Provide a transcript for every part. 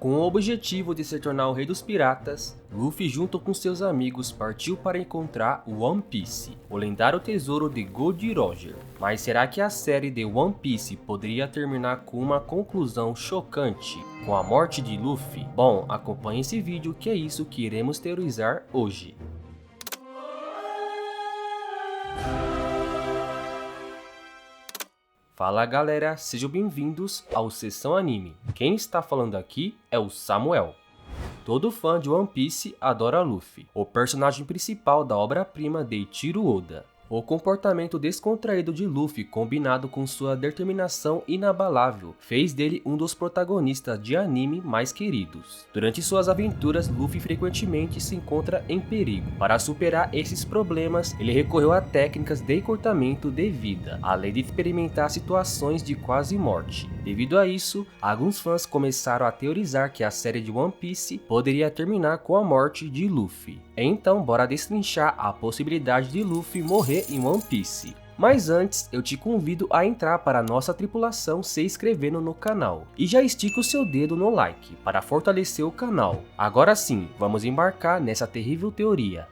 Com o objetivo de se tornar o rei dos piratas, Luffy junto com seus amigos partiu para encontrar o One Piece, o lendário tesouro de Gold Roger. Mas será que a série de One Piece poderia terminar com uma conclusão chocante, com a morte de Luffy? Bom, acompanhe esse vídeo que é isso que iremos teorizar hoje. Fala galera, sejam bem-vindos ao Sessão Anime. Quem está falando aqui é o Samuel. Todo fã de One Piece adora Luffy, o personagem principal da obra-prima de Eiichiro Oda. O comportamento descontraído de Luffy, combinado com sua determinação inabalável, fez dele um dos protagonistas de anime mais queridos. Durante suas aventuras, Luffy frequentemente se encontra em perigo. Para superar esses problemas, ele recorreu a técnicas de encurtamento de vida, além de experimentar situações de quase morte. Devido a isso, alguns fãs começaram a teorizar que a série de One Piece poderia terminar com a morte de Luffy. Então, bora destrinchar a possibilidade de Luffy morrer em One Piece. Mas antes, eu te convido a entrar para a nossa tripulação se inscrevendo no canal. E já estica o seu dedo no like, para fortalecer o canal. Agora sim, vamos embarcar nessa terrível teoria.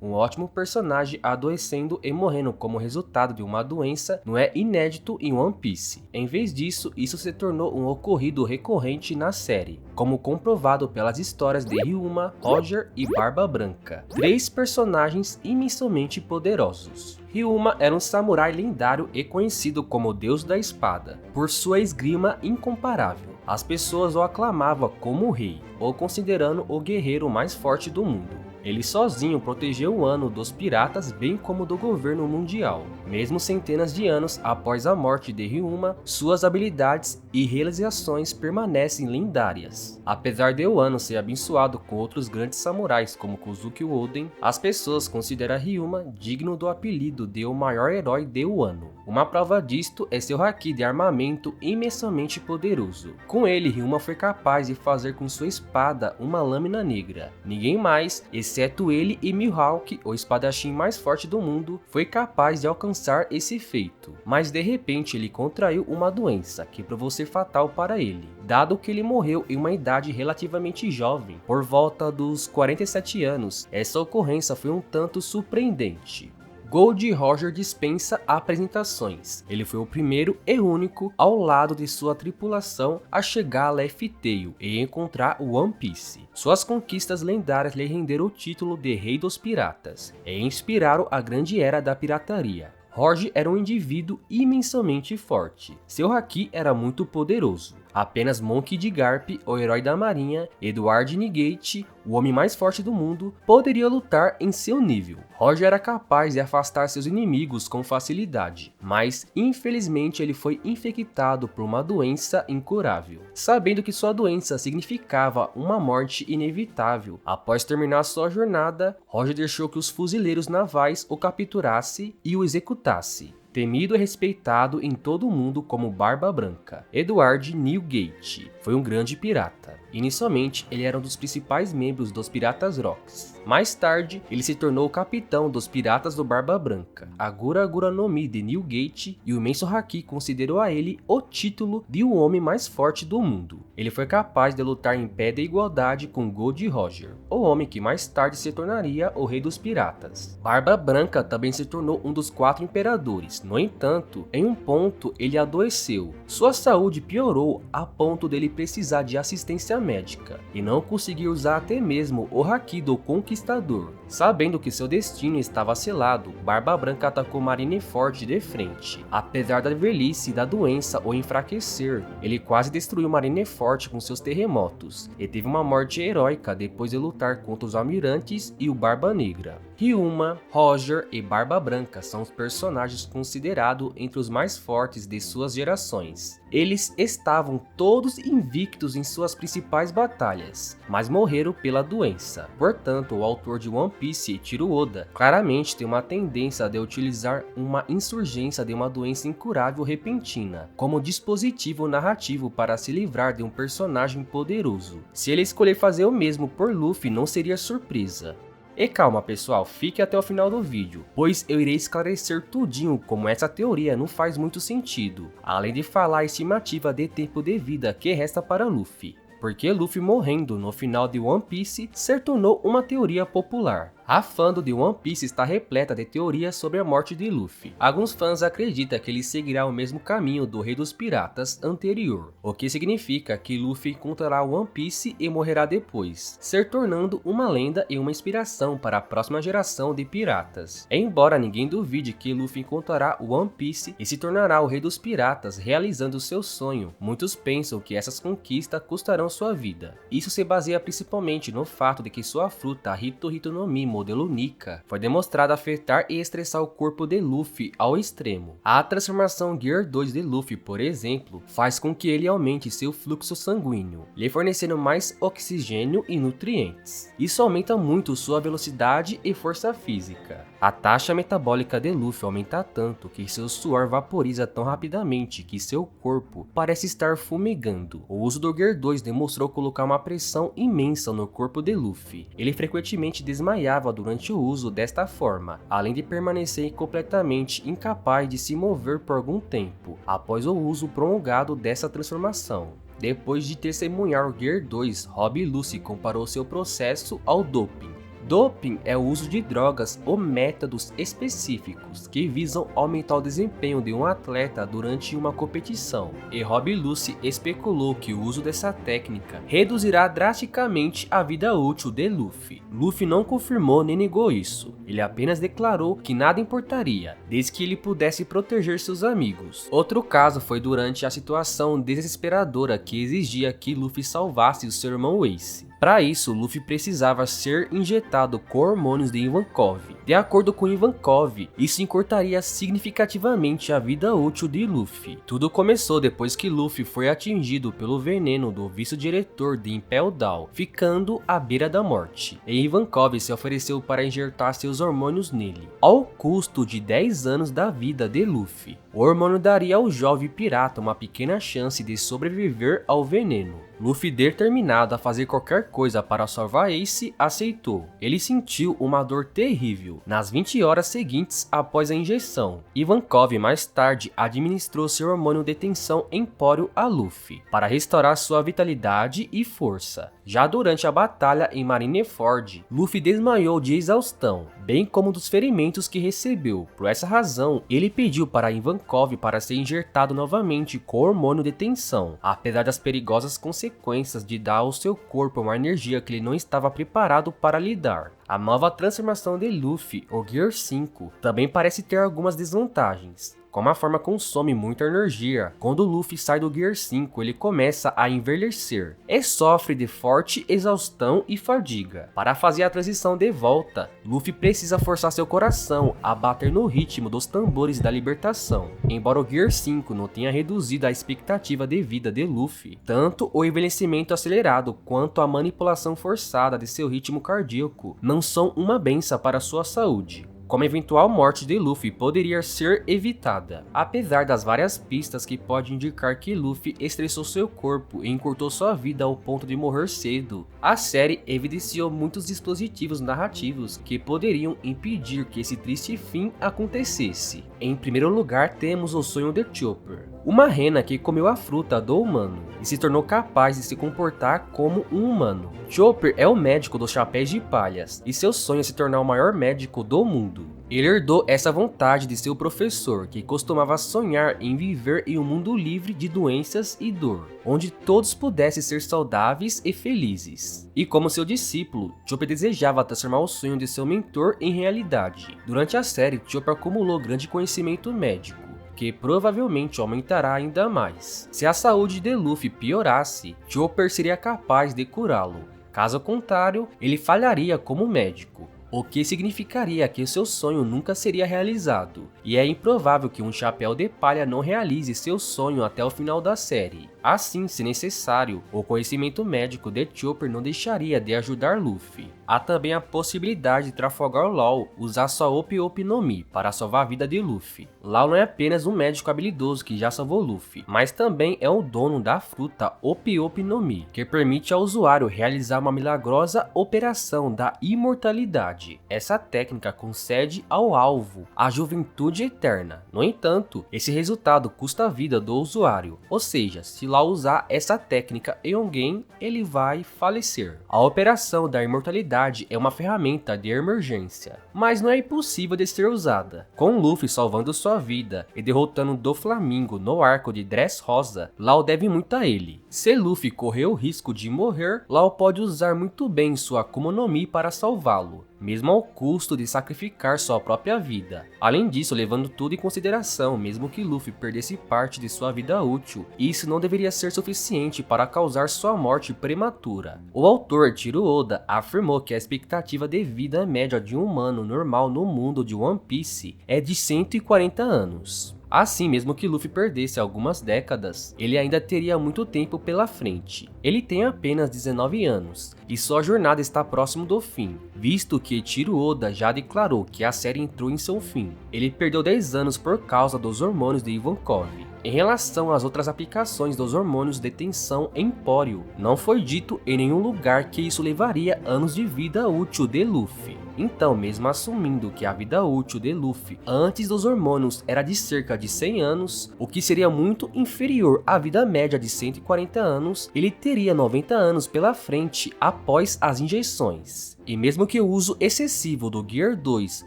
Um ótimo personagem adoecendo e morrendo como resultado de uma doença não é inédito em One Piece. Em vez disso, isso se tornou um ocorrido recorrente na série, como comprovado pelas histórias de Ryuma, Roger e Barba Branca. Três personagens imensamente poderosos. Ryuma era um samurai lendário e conhecido como o Deus da Espada, por sua esgrima incomparável. As pessoas o aclamavam como o rei, ou considerando o guerreiro mais forte do mundo. Ele sozinho protegeu o Wano dos piratas bem como do governo mundial. Mesmo centenas de anos após a morte de Ryuma, suas habilidades e realizações permanecem lendárias. Apesar de Wano ser abençoado com outros grandes samurais como Kozuki Oden, as pessoas consideram Ryuma digno do apelido de o maior herói de Wano. Uma prova disto é seu haki de armamento imensamente poderoso. Com ele, Ryuma foi capaz de fazer com sua espada uma lâmina negra. Ninguém mais, exceto ele e Mihawk, o espadachim mais forte do mundo, foi capaz de alcançar esse feito. Mas de repente ele contraiu uma doença que provou ser fatal para ele, dado que ele morreu em uma idade relativamente jovem, por volta dos 47 anos. Essa ocorrência foi um tanto surpreendente. Gold Roger dispensa apresentações. Ele foi o primeiro e único ao lado de sua tripulação a chegar a Laugh Tale e encontrar o One Piece. Suas conquistas lendárias lhe renderam o título de Rei dos Piratas e inspiraram a grande era da pirataria. Roger era um indivíduo imensamente forte. Seu haki era muito poderoso. Apenas Monkey D. Garp, o herói da marinha, Edward Nigate, o homem mais forte do mundo, poderia lutar em seu nível. Roger era capaz de afastar seus inimigos com facilidade, mas infelizmente ele foi infectado por uma doença incurável. Sabendo que sua doença significava uma morte inevitável, após terminar sua jornada, Roger deixou que os fuzileiros navais o capturassem e o executassem. Temido e respeitado em todo o mundo como Barba Branca, Edward Newgate foi um grande pirata. Inicialmente, ele era um dos principais membros dos Piratas Rocks. Mais tarde, ele se tornou o capitão dos Piratas do Barba Branca. A Gura Gura no Mi de Newgate e o imenso haki considerou a ele o título de o homem mais forte do mundo. Ele foi capaz de lutar em pé de igualdade com Gold Roger, o homem que mais tarde se tornaria o rei dos piratas. Barba Branca também se tornou um dos 4 imperadores. No entanto, em um ponto ele adoeceu. Sua saúde piorou a ponto dele precisar de assistência médica e não conseguir usar até mesmo o haki do Conquistador. Sabendo que seu destino estava selado, Barba Branca atacou Marineford de frente. Apesar da velhice e da doença o enfraquecer, ele quase destruiu Marineford com seus terremotos e teve uma morte heróica depois de lutar contra os almirantes e o Barba Negra. Ryuma, Roger e Barba Branca são os personagens considerados entre os mais fortes de suas gerações. Eles estavam todos invictos em suas principais batalhas, mas morreram pela doença. Portanto, o autor de One Piece, Eiichiro Oda, claramente tem uma tendência de utilizar uma insurgência de uma doença incurável repentina como dispositivo narrativo para se livrar de um personagem poderoso. Se ele escolher fazer o mesmo por Luffy, não seria surpresa. E calma pessoal, fique até o final do vídeo, pois eu irei esclarecer tudinho como essa teoria não faz muito sentido, além de falar a estimativa de tempo de vida que resta para Luffy. porque Luffy morrendo no final de One Piece se tornou uma teoria popular. A fandom de One Piece está repleta de teorias sobre a morte de Luffy. Alguns fãs acreditam que ele seguirá o mesmo caminho do Rei dos Piratas anterior, o que significa que Luffy encontrará One Piece e morrerá depois, se tornando uma lenda e uma inspiração para a próxima geração de piratas. Embora ninguém duvide que Luffy encontrará One Piece e se tornará o Rei dos Piratas realizando seu sonho, muitos pensam que essas conquistas custarão sua vida. Isso se baseia principalmente no fato de que sua fruta Hito Hito no Mi modelo Nika foi demonstrada afetar e estressar o corpo de Luffy ao extremo. A transformação Gear 2 de Luffy, por exemplo, faz com que ele aumente seu fluxo sanguíneo, lhe fornecendo mais oxigênio e nutrientes. Isso aumenta muito sua velocidade e força física. A taxa metabólica de Luffy aumenta tanto que seu suor vaporiza tão rapidamente que seu corpo parece estar fumegando. O uso do Gear 2 demonstrou colocar uma pressão imensa no corpo de Luffy. Ele frequentemente desmaiava durante o uso desta forma, além de permanecer completamente incapaz de se mover por algum tempo, após o uso prolongado dessa transformação. Depois de testemunhar o Gear 2, Rob Lucci comparou seu processo ao doping. Doping é o uso de drogas ou métodos específicos que visam aumentar o desempenho de um atleta durante uma competição, e Rob Lucci especulou que o uso dessa técnica reduzirá drasticamente a vida útil de Luffy. Luffy não confirmou nem negou isso, ele apenas declarou que nada importaria, desde que ele pudesse proteger seus amigos. Outro caso foi durante a situação desesperadora que exigia que Luffy salvasse o seu irmão Ace. Para isso, Luffy precisava ser injetado com hormônios de Ivankov. De acordo com Ivankov, isso encurtaria significativamente a vida útil de Luffy. Tudo começou depois que Luffy foi atingido pelo veneno do vice-diretor de Impel Down, ficando à beira da morte. E Ivankov se ofereceu para injetar seus hormônios nele, ao custo de 10 anos da vida de Luffy. O hormônio daria ao jovem pirata uma pequena chance de sobreviver ao veneno. Luffy, determinado a fazer qualquer coisa para salvar Ace, aceitou. Ele sentiu uma dor terrível nas 20 horas seguintes após a injeção. Ivankov mais tarde administrou seu hormônio de tensão empório a Luffy, para restaurar sua vitalidade e força. Já durante a batalha em Marineford, Luffy desmaiou de exaustão, bem como dos ferimentos que recebeu. Por essa razão, ele pediu para Ivankov para ser injetado novamente com hormônio de tensão, apesar das perigosas consequências de dar ao seu corpo uma energia que ele não estava preparado para lidar. A nova transformação de Luffy, o Gear 5, também parece ter algumas desvantagens. Como a forma consome muita energia, quando Luffy sai do Gear 5 ele começa a envelhecer e sofre de forte exaustão e fadiga. Para fazer a transição de volta, Luffy precisa forçar seu coração a bater no ritmo dos tambores da libertação. Embora o Gear 5 não tenha reduzido a expectativa de vida de Luffy, tanto o envelhecimento acelerado quanto a manipulação forçada de seu ritmo cardíaco não são uma benção para sua saúde. Como a eventual morte de Luffy poderia ser evitada. Apesar das várias pistas que podem indicar que Luffy estressou seu corpo e encurtou sua vida ao ponto de morrer cedo, a série evidenciou muitos dispositivos narrativos que poderiam impedir que esse triste fim acontecesse. Em primeiro lugar, temos o sonho de Chopper, uma rena que comeu a fruta do humano e se tornou capaz de se comportar como um humano. Chopper é o médico dos chapéus de palhas e seu sonho é se tornar o maior médico do mundo. Ele herdou essa vontade de seu professor, que costumava sonhar em viver em um mundo livre de doenças e dor, onde todos pudessem ser saudáveis e felizes. E como seu discípulo, Chopper desejava transformar o sonho de seu mentor em realidade. Durante a série, Chopper acumulou grande conhecimento médico, que provavelmente aumentará ainda mais. Se a saúde de Luffy piorasse, Chopper seria capaz de curá-lo. Caso contrário, ele falharia como médico, o que significaria que seu sonho nunca seria realizado, e é improvável que um chapéu de palha não realize seu sonho até o final da série. Assim, se necessário, o conhecimento médico de Chopper não deixaria de ajudar Luffy. Há também a possibilidade de Trafalgar Law usar sua Ope Ope no Mi para salvar a vida de Luffy. Law não é apenas um médico habilidoso que já salvou Luffy, mas também é o dono da fruta Ope Ope no Mi, que permite ao usuário realizar uma milagrosa operação da imortalidade. Essa técnica concede ao alvo a juventude eterna. No entanto, esse resultado custa a vida do usuário, ou seja, se lá usar essa técnica em alguém, ele vai falecer. A operação da imortalidade é uma ferramenta de emergência, mas não é impossível de ser usada. Com Luffy salvando sua vida e derrotando Doflamingo no arco de Dressrosa, Law deve muito a ele. Se Luffy correr o risco de morrer, Law pode usar muito bem sua Akuma no Mi para salvá-lo, mesmo ao custo de sacrificar sua própria vida. Além disso, levando tudo em consideração, mesmo que Luffy perdesse parte de sua vida útil, isso não deveria ser suficiente para causar sua morte prematura. O autor Eiichiro Oda afirmou que a expectativa de vida média de um humano normal no mundo de One Piece é de 140 anos. Assim, mesmo que Luffy perdesse algumas décadas, ele ainda teria muito tempo pela frente. Ele tem apenas 19 anos, e sua jornada está próximo do fim, visto que Eiichiro Oda já declarou que a série entrou em seu fim. Ele perdeu 10 anos por causa dos hormônios de Ivankov. Em relação às outras aplicações dos hormônios de tensão empório, não foi dito em nenhum lugar que isso levaria anos de vida útil de Luffy. Então, mesmo assumindo que a vida útil de Luffy antes dos hormônios era de cerca de 100 anos, o que seria muito inferior à vida média de 140 anos, ele teria 90 anos pela frente após as injeções. E mesmo que o uso excessivo do Gear 2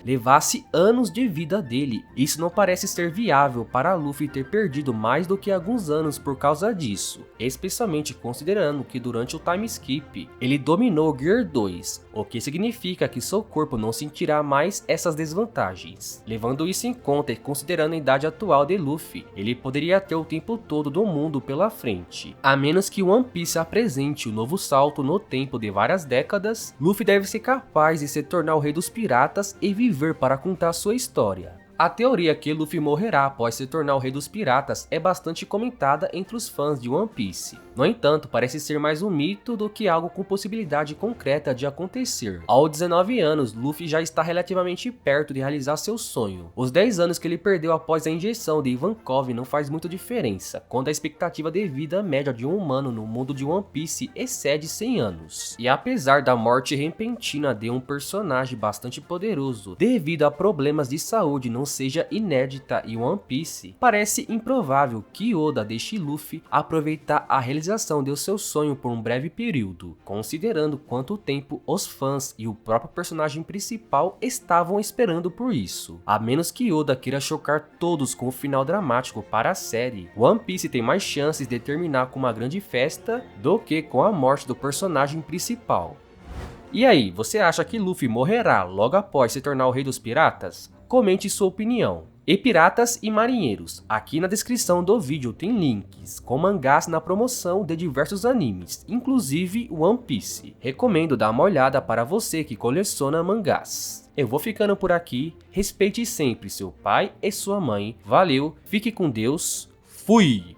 levasse anos de vida dele, isso não parece ser viável para Luffy ter perdido mais do que alguns anos por causa disso, especialmente considerando que durante o time skip ele dominou o Gear 2, o que significa que seu corpo não sentirá mais essas desvantagens. Levando isso em conta e considerando a idade atual de Luffy, ele poderia ter o tempo todo do mundo pela frente. A menos que One Piece apresente o novo salto no tempo de várias décadas, Luffy deve ser capaz de se tornar o rei dos piratas e viver para contar sua história. A teoria que Luffy morrerá após se tornar o rei dos piratas é bastante comentada entre os fãs de One Piece. No entanto, parece ser mais um mito do que algo com possibilidade concreta de acontecer. Aos 19 anos, Luffy já está relativamente perto de realizar seu sonho. Os 10 anos que ele perdeu após a injeção de Ivankov não faz muita diferença, quando a expectativa de vida média de um humano no mundo de One Piece excede 100 anos. E apesar da morte repentina de um personagem bastante poderoso, devido a problemas de saúde não seja inédita em One Piece, parece improvável que Oda deixe Luffy aproveitar a realização de seu sonho por um breve período, considerando quanto tempo os fãs e o próprio personagem principal estavam esperando por isso. A menos que Oda queira chocar todos com o final dramático para a série, One Piece tem mais chances de terminar com uma grande festa do que com a morte do personagem principal. E aí, você acha que Luffy morrerá logo após se tornar o rei dos piratas? Comente sua opinião. E piratas e marinheiros, aqui na descrição do vídeo tem links com mangás na promoção de diversos animes, inclusive One Piece. Recomendo dar uma olhada para você que coleciona mangás. Eu vou ficando por aqui, respeite sempre seu pai e sua mãe, valeu, fique com Deus, fui!